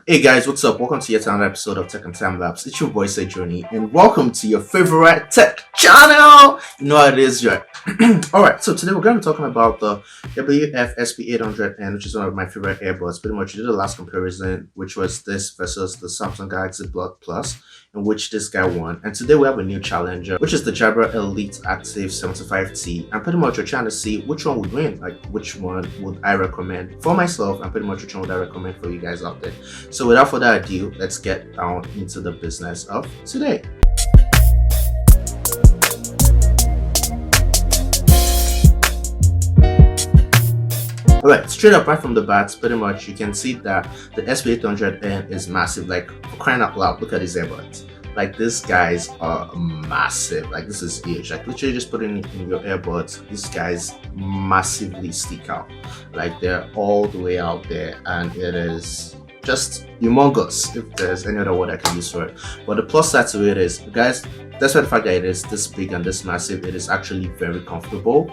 Hey guys, what's up? Welcome to yet another episode of Tech and Time Lapse. It's your boy Say Journey, and welcome to your favorite tech channel. You know how it is, right? Alright, so today we're going to be talking about the WF-SP800N, which is one of my favorite earbuds. Pretty much, we did the last comparison, which was this versus the Samsung Galaxy Blood Plus, in which this guy won. And today we have a new challenger, which is the Jabra Elite Active 75T. And pretty much we're trying to see which one would win, like which one would I recommend for myself, and pretty much which one would I recommend for you guys out there. So without further ado, let's get down into the business of today. Alright, straight up right from the bat, pretty much you can see that the SP800N is massive. Like, for crying out loud, look at these earbuds. Like, these guys are massive. Like, this is huge. Like, literally just putting in your earbuds, these guys massively stick out. Like, they're all the way out there, and it is just humongous, if there's any other word I can use for it. But the plus side to it is, guys, despite the fact that it is this big and this massive, it is actually very comfortable.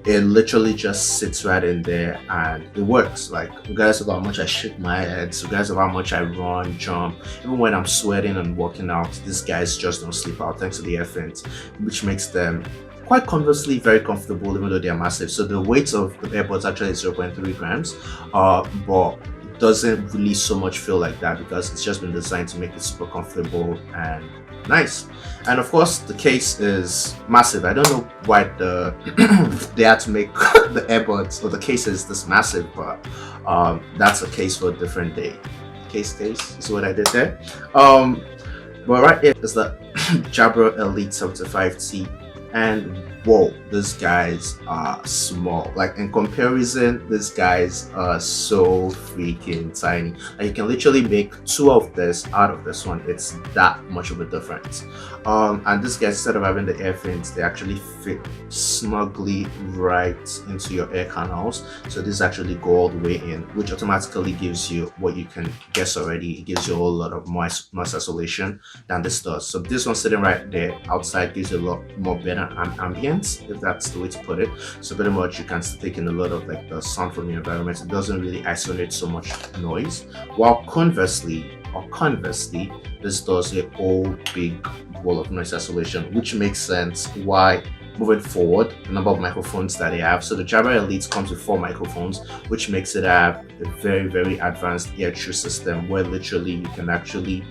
It literally just sits right in there and it works. Like, regardless of how much I shake my head, regardless of how much I run, jump, even when I'm sweating and working out, these guys just don't sleep out thanks to the airfans, which makes them quite conversely very comfortable even though they're massive. So the weight of the earbuds actually is 0.3 grams, but it doesn't really so much feel like that because it's just been designed to make it super comfortable and nice. And of course the case is massive. I don't know why they had to make the earbuds or the case is this massive, but that's a case for a different day. Case is what I did there. But right here is the Jabra Elite 75T, and whoa, these guys are small. Like, in comparison, these guys are so freaking tiny. Like, you can literally make two of this out of this one. It's that much of a difference. And these guys, instead of having the air fins, they actually fit snugly right into your air canals. So this actually go all the way in, which automatically gives you what you can guess already. It gives you a whole lot of noise isolation than this does. So this one sitting right there outside gives you a lot more better ambience, if that's the way to put it. So pretty much you can take in a lot of like the sound from the environment. It doesn't really isolate so much noise, while conversely, this does a whole big wall of noise isolation, which makes sense why moving forward the number of microphones that they have. So the Jabra Elite comes with 4 microphones, which makes it have a very advanced ear true system where literally you can actually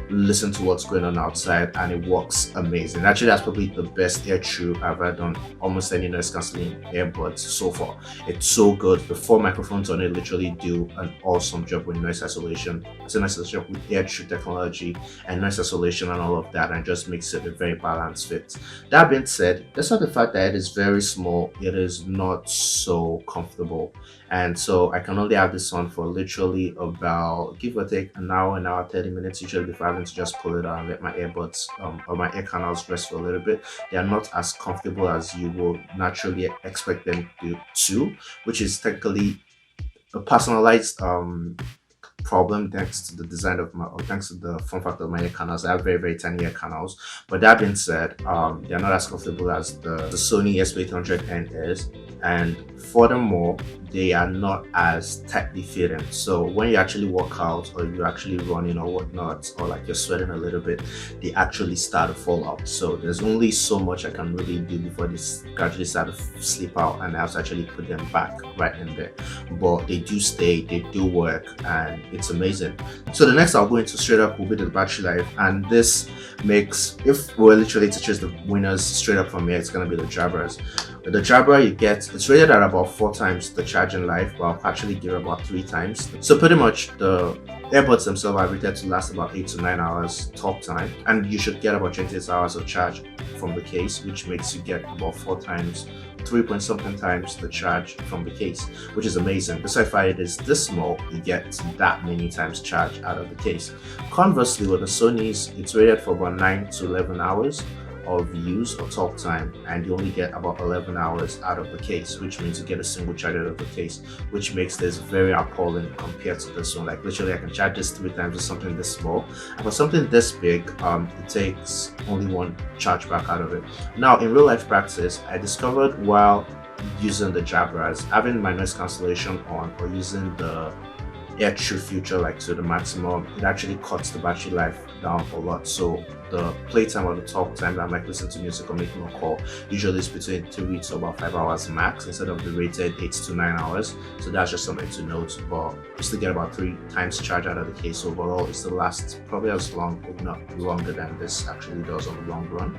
listen to what's going on outside, and it works amazing. Actually, that's probably the best ear true I've ever done almost any noise cancelling earbuds so far. It's so good. The 4 microphones on it literally do an awesome job with noise isolation. It's a nice isolation with ear true technology and noise isolation and all of that, and just makes it a very balanced fit. That being said, despite the fact that it is very small, it is not so comfortable. And so I can only have this on for literally about, give or take, an hour 30 minutes usually before having to just pull it out and let my earbuds or my ear canals rest for a little bit. They are not as comfortable as you would naturally expect them to, which is technically a personalized problem thanks to the design of thanks to the form factor of my ear canals. I have very tiny ear canals, but that being said, they're not as comfortable as the Sony SP800N is, and furthermore they are not as tightly fitting. So when you actually work out or you're actually running or whatnot, or like you're sweating a little bit, they actually start to fall out. So there's only so much I can really do before they gradually start to slip out, and I have to actually put them back right in there. But they do stay, they do work, and it's amazing. So the next I'll go into straight up will be the battery life, and this makes, if we're literally to choose the winners straight up from here, it's going to be the Jabras. With the Jabra, you get, it's rated at about 4 times the charging life, but I'll actually give about 3 times. So pretty much the earbuds themselves are rated to last about 8 to 9 hours talk time, and you should get about 28 hours of charge from the case, which makes you get about 4 times, 3 point something times the charge from the case, which is amazing. Besides why it is this small, you get that many times charge out of the case. Conversely, with the Sony's, it's rated for about 9 to 11 hours of use or talk time, and you only get about 11 hours out of the case, which means you get a single charge out of the case, which makes this very appalling compared to this one. Like, literally I can charge this 3 times with something this small, and for something this big, it takes only 1 charge back out of it. Now, in real life practice, I discovered while using the Jabras, having my noise cancellation on or using the air true feature like to the maximum, it actually cuts the battery life down a lot. So the playtime or the talk time that I might listen to music or making a call usually is between 3 to about 5 hours max instead of the rated 8 to 9 hours. So that's just something to note. But you still get about 3 times charge out of the case overall. It still lasts probably as long, if not longer, than this actually does on the long run.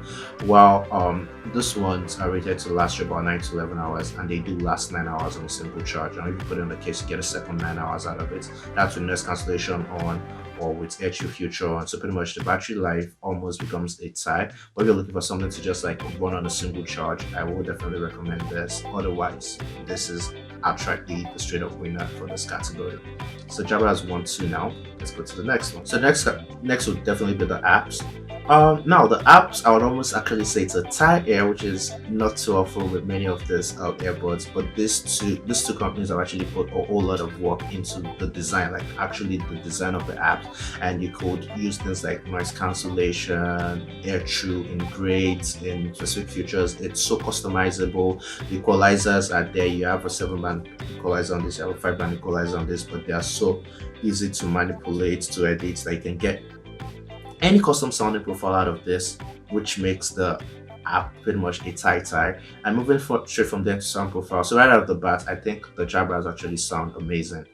While this ones are rated to last you about 9 to 11 hours, and they do last 9 hours on a simple charge. And if you put it on the case, you get a second 9 hours out of it. That's with noise cancellation on or with air true feature on. So pretty much the battery life almost becomes a tie. But if you're looking for something to just like run on a single charge, I would definitely recommend this. Otherwise, this is abstractly the straight up winner for this category. So Jabra has 1, 2 now. Let's go to the next one. So next would definitely be the apps. Now the apps, I would almost actually say it's a tie here, which is not too awful with many of these earbuds, but these two companies have actually put a whole lot of work into the design, like actually the design of the apps. And you could use things like noise cancellation, air true in grades, in specific features. It's so customizable. The equalizers are there. You have a 7-band equalizer on this, you have a 5-band equalizer on this, but they are so easy to manipulate, to edit. Like you can get any custom sounding profile out of this, which makes the app pretty much a tie. And moving straight from there to sound profile. So right out of the bat, I think the Jabras actually sound amazing.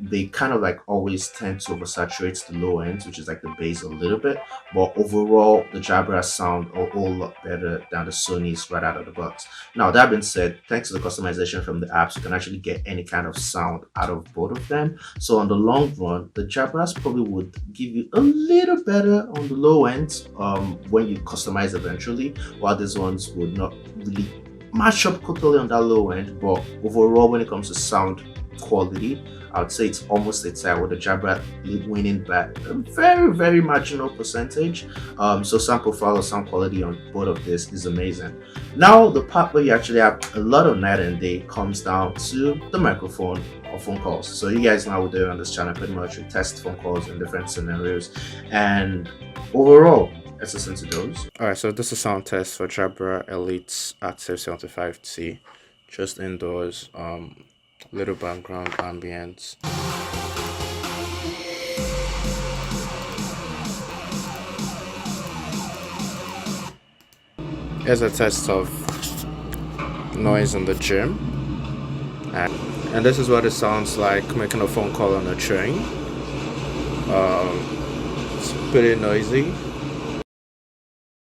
They kind of like always tend to oversaturate the low end, which is like the bass a little bit, but overall the Jabras sound a whole lot better than the Sony's right out of the box. Now that being said, thanks to the customization from the apps, you can actually get any kind of sound out of both of them. So on the long run, the Jabras probably would give you a little better on the low end when you customize eventually, while these ones would not really match up totally on that low end. But overall, when it comes to sound quality, I would say it's almost a tie, with the Jabra winning by a very marginal percentage. So sound profile or sound quality on both of this is amazing. Now the part where you actually have a lot of night and day comes down to the microphone or phone calls. So you guys know what we're doing on this channel, pretty much we test phone calls in different scenarios, and overall let's listen to those. Alright, so this is sound test for Jabra Elite Active 75T, just indoors, little background ambience. Here's a test of noise in the gym, and this is what it sounds like making a phone call on a train. It's pretty noisy.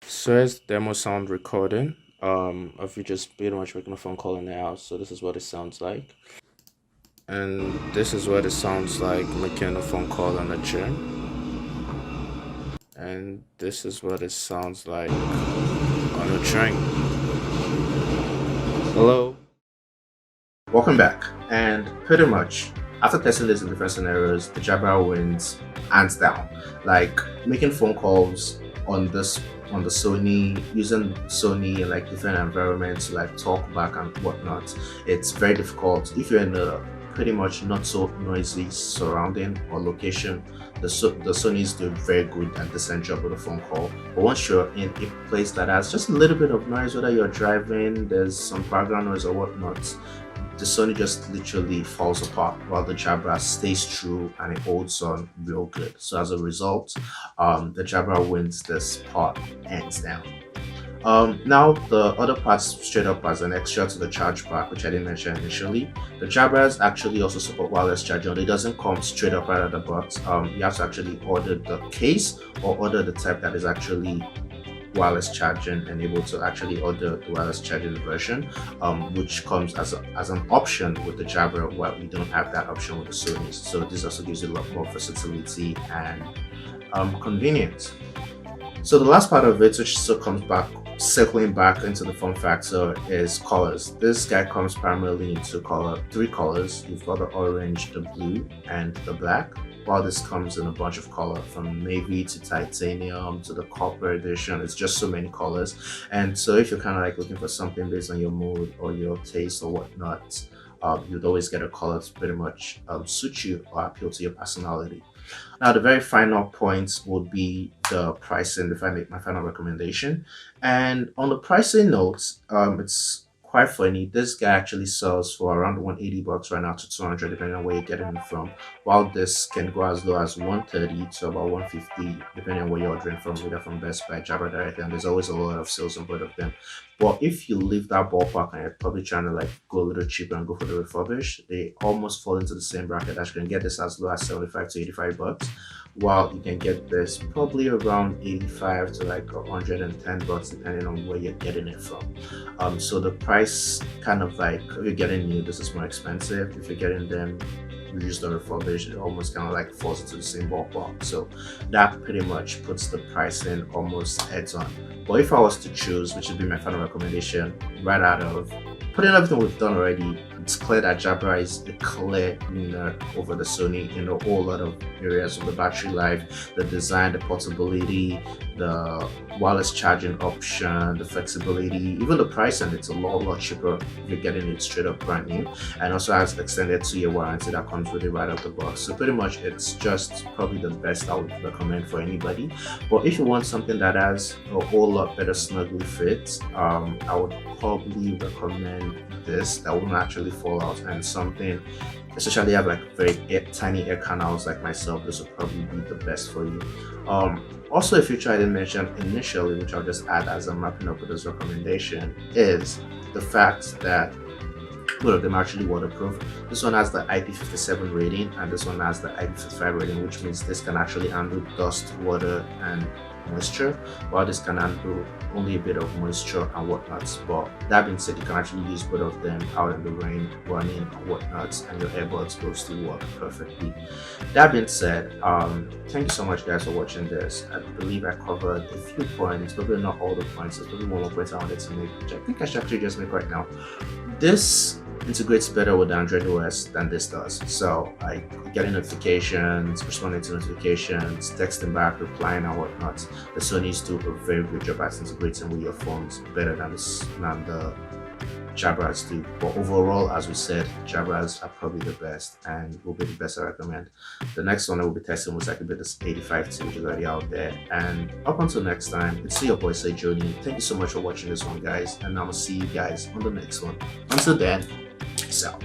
So here's demo sound recording of you just pretty much making a phone call in the house. So this is what it sounds like, and this is what it sounds like making a phone call on a gym, and this is what it sounds like on a train. Hello, welcome back. And pretty much after testing this in different scenarios, the Jabra wins hands down. Like making phone calls on the Sony, using Sony in like different environments to like talk back and whatnot, it's very difficult. If you're in a pretty much not so noisy surrounding or location, the Sony's do very good and decent job with a phone call. But once you're in a place that has just a little bit of noise, whether you're driving, there's some background noise or whatnot, the Sony just literally falls apart, while the Jabra stays true and it holds on real good. So as a result, the Jabra wins this part hands down. Now the other parts straight up as an extra to the charge pack, which I didn't mention initially. The Jabras actually also support wireless charging. It doesn't come straight up out of the box. You have to actually order the case or order the type that is actually wireless charging and able to actually order the wireless charging version, which comes as an option with the Jabra, while we don't have that option with the Sony. So this also gives you a lot more versatility and convenience. So the last part of it, which still comes back, circling back into the fun factor, is colors. This guy comes primarily into three colors. You've got the orange, the blue, and the black. While this comes in a bunch of color, from navy to titanium to the copper edition. It's just so many colors. And so if you're kind of like looking for something based on your mood or your taste or whatnot, you'd always get a color to pretty much suit you or appeal to your personality. Now the very final point would be the pricing if I make my final recommendation. And on the pricing notes, it's quite funny, this guy actually sells for around 180 bucks right now to 200 depending on where you're getting it from, while this can go as low as 130 to about 150 depending on where you're ordering from, either from Best Buy, Jabra directly, and there's always a lot of sales on both of them. But if you leave that ballpark and you're probably trying to like go a little cheaper and go for the refurbished, they almost fall into the same bracket. That you can get this as low as 75 to 85 bucks, while you can get this probably around 85 to like 110 bucks depending on where you're getting it from. So the price kind of like, if you're getting new, this is more expensive. If you're getting them used or refurbished, it almost kind of like falls into the same ballpark. So that pretty much puts the pricing almost heads on. But if I was to choose, which would be my final recommendation, right out of putting everything we've done already, it's clear that Jabra is a clear winner over the Sony in a whole lot of areas, of the battery life, the design, the portability, the wireless charging option, the flexibility, even the price, and it's a lot cheaper if you're getting it straight up brand new, and also has extended 2-year warranty that comes with it right out the box. So pretty much it's just probably the best I would recommend for anybody. But if you want something that has a whole lot better snugly fit, I would probably recommend this that will naturally fall out, and something, especially have like very tiny air canals like myself, this will probably be the best for you. Also, a feature I didn't mention initially, which I'll just add as I'm wrapping up with this recommendation, is the fact that both of them are actually waterproof. This one has the IP57 rating and this one has the IP55 rating, which means this can actually handle dust, water, and moisture, while this can handle only a bit of moisture and whatnot. But that being said, you can actually use both of them out in the rain, running and whatnot, and your earbuds will still work perfectly. That being said, thank you so much guys for watching this. I believe I covered a few points, probably not all the points. There's probably one more point I wanted to make, which I think I should actually just make right now. This integrates better with Android OS than this does. So like getting notifications, responding to notifications, texting back, replying and whatnot. The Sonys do a very good job at integrating with your phones better than the Jabras do. But overall, as we said, Jabras are probably the best and will be the best I recommend. The next one I will be testing was like a bit of 85 which is already out there. And up until next time, it's your boy Say Joni. Thank you so much for watching this one, guys, and I'm gonna see you guys on the next one. Until then, peace out.